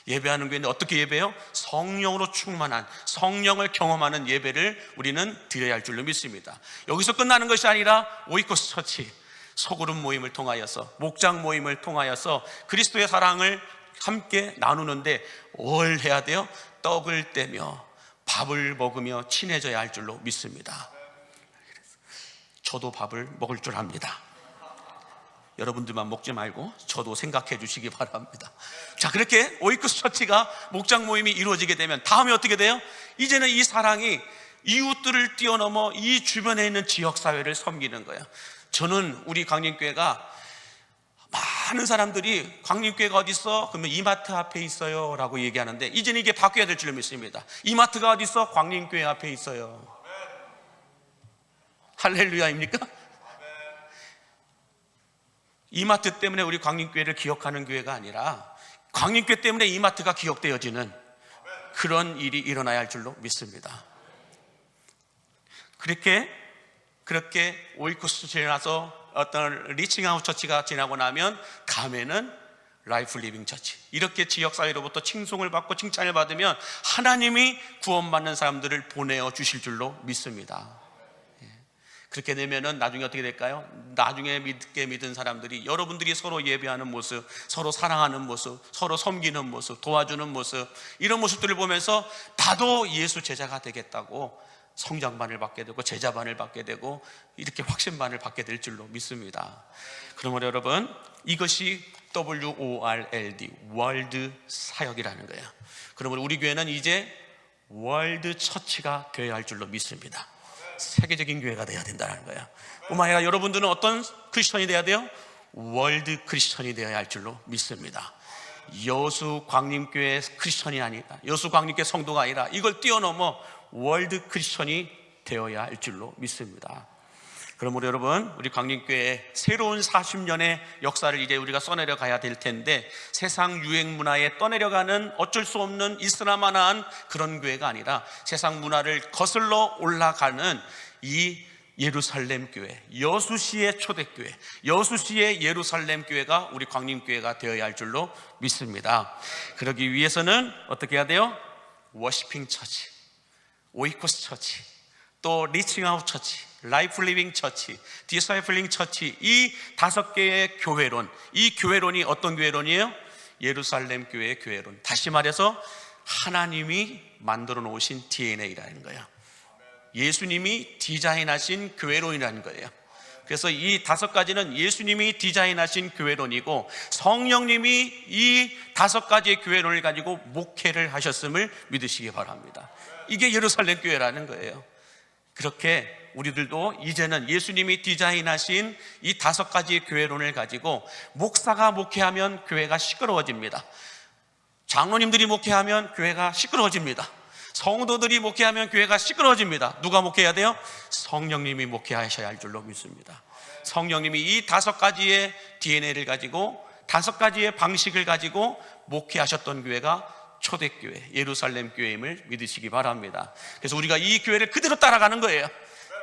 예배하는 교회는 어떻게 예배해요? 성령으로 충만한, 성령을 경험하는 예배를 우리는 드려야 할 줄로 믿습니다. 여기서 끝나는 것이 아니라 오이코스 처치, 소그룹 모임을 통하여서, 목장 모임을 통하여서 그리스도의 사랑을 함께 나누는데 뭘 해야 돼요? 떡을 떼며 밥을 먹으며 친해져야 할 줄로 믿습니다. 저도 밥을 먹을 줄 압니다. 여러분들만 먹지 말고 저도 생각해 주시기 바랍니다. 자, 그렇게 오이쿠스 처치가, 목장 모임이 이루어지게 되면 다음에 어떻게 돼요? 이제는 이 사랑이 이웃들을 뛰어넘어 이 주변에 있는 지역사회를 섬기는 거예요. 저는 우리 광림교회가, 많은 사람들이 광림교회가 어디 있어? 그러면 이마트 앞에 있어요 라고 얘기하는데, 이제는 이게 바뀌어야 될 줄 믿습니다. 이마트가 어디 있어? 광림교회 앞에 있어요. 할렐루야입니까? 이마트 때문에 우리 광림교회를 기억하는 교회가 아니라 광림교회 때문에 이마트가 기억되어지는 그런 일이 일어나야 할 줄로 믿습니다. 그렇게 오이쿠스 지나서 어떤 리칭아웃 처치가 지나고 나면 다음에는 라이프 리빙 처치, 이렇게 지역사회로부터 칭송을 받고 칭찬을 받으면 하나님이 구원받는 사람들을 보내어 주실 줄로 믿습니다. 그렇게 되면은 나중에 어떻게 될까요? 나중에 믿게 믿은 사람들이, 여러분들이 서로 예배하는 모습, 서로 사랑하는 모습, 서로 섬기는 모습, 도와주는 모습, 이런 모습들을 보면서 나도 예수 제자가 되겠다고 성장반을 받게 되고 제자반을 받게 되고 이렇게 확신반을 받게 될 줄로 믿습니다. 그러므로 여러분, 이것이 WORLD, 월드 사역이라는 거예요. 그러므로 우리 교회는 이제 월드 처치가 되어야 할 줄로 믿습니다. 세계적인 교회가 되어야 된다는 거예요. 뿐만 아니라 여러분들은 어떤 크리스천이 되어야 돼요? 월드 크리스천이 되어야 할 줄로 믿습니다. 여수 광림교회 크리스천이 아니라, 여수 광림교회 성도가 아니라 이걸 뛰어넘어 월드 크리스천이 되어야 할 줄로 믿습니다. 그러므로 여러분, 우리 광림교회의 새로운 40년의 역사를 이제 우리가 써내려 가야 될 텐데, 세상 유행 문화에 떠내려가는 어쩔 수 없는 이슬람화한 그런 교회가 아니라 세상 문화를 거슬러 올라가는 이 예루살렘 교회, 여수시의 초대교회, 여수시의 예루살렘 교회가 우리 광림교회가 되어야 할 줄로 믿습니다. 그러기 위해서는 어떻게 해야 돼요? 워시핑 처치, 오이코스 처치, 또 리칭아웃 처치, 라이프 리빙 처치, 디사이플링 처치, 이 5개의 교회론, 이 교회론이 어떤 교회론이에요? 예루살렘 교회의 교회론. 다시 말해서 하나님이 만들어 놓으신 DNA라는 거예요. 예수님이 디자인하신 교회론이라는 거예요. 그래서 이 5가지는 예수님이 디자인하신 교회론이고, 성령님이 이 5가지의 교회론을 가지고 목회를 하셨음을 믿으시기 바랍니다. 이게 예루살렘 교회라는 거예요. 그렇게 우리들도 이제는 예수님이 디자인하신 이 5가지의 교회론을 가지고 목사가 목회하면 교회가 시끄러워집니다. 장로님들이 목회하면 교회가 시끄러워집니다. 성도들이 목회하면 교회가 시끄러워집니다. 누가 목회해야 돼요? 성령님이 목회하셔야 할 줄로 믿습니다. 성령님이 이 5가지의 DNA를 가지고 5가지의 방식을 가지고 목회하셨던 교회가 초대교회 예루살렘 교회임을 믿으시기 바랍니다. 그래서 우리가 이 교회를 그대로 따라가는 거예요.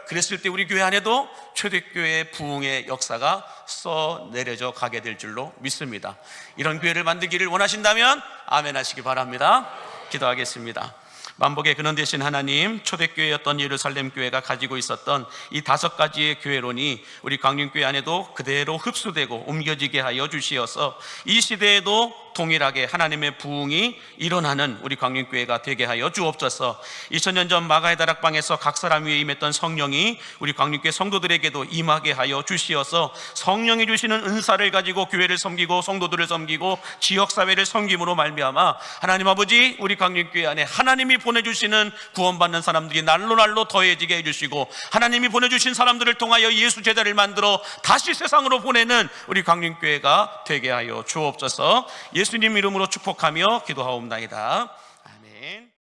그랬을 때 우리 교회 안에도 초대교회의 부흥의 역사가 써내려져 가게 될 줄로 믿습니다. 이런 교회를 만들기를 원하신다면 아멘 하시기 바랍니다. 기도하겠습니다. 만복의 근원 되신 하나님, 초대교회였던 예루살렘 교회가 가지고 있었던 이 5가지의 교회론이 우리 광림교회 안에도 그대로 흡수되고 옮겨지게 하여 주시어서 이 시대에도 동일하게 하나님의 부흥이 일어나는 우리 광림교회가 되게 하여 주옵소서. 2000년 전 마가의 다락방에서 각 사람 위에 임했던 성령이 우리 광림교회 성도들에게도 임하게 하여 주시어서 성령이 주시는 은사를 가지고 교회를 섬기고 성도들을 섬기고 지역사회를 섬김으로 말미암아 하나님 아버지, 우리 광림교회 안에 하나님이 보내주시는 구원받는 사람들이 날로 더해지게 해주시고 하나님이 보내주신 사람들을 통하여 예수 제자를 만들어 다시 세상으로 보내는 우리 광림교회가 되게 하여 주옵소서. 예수님 이름으로 축복하며 기도하옵나이다.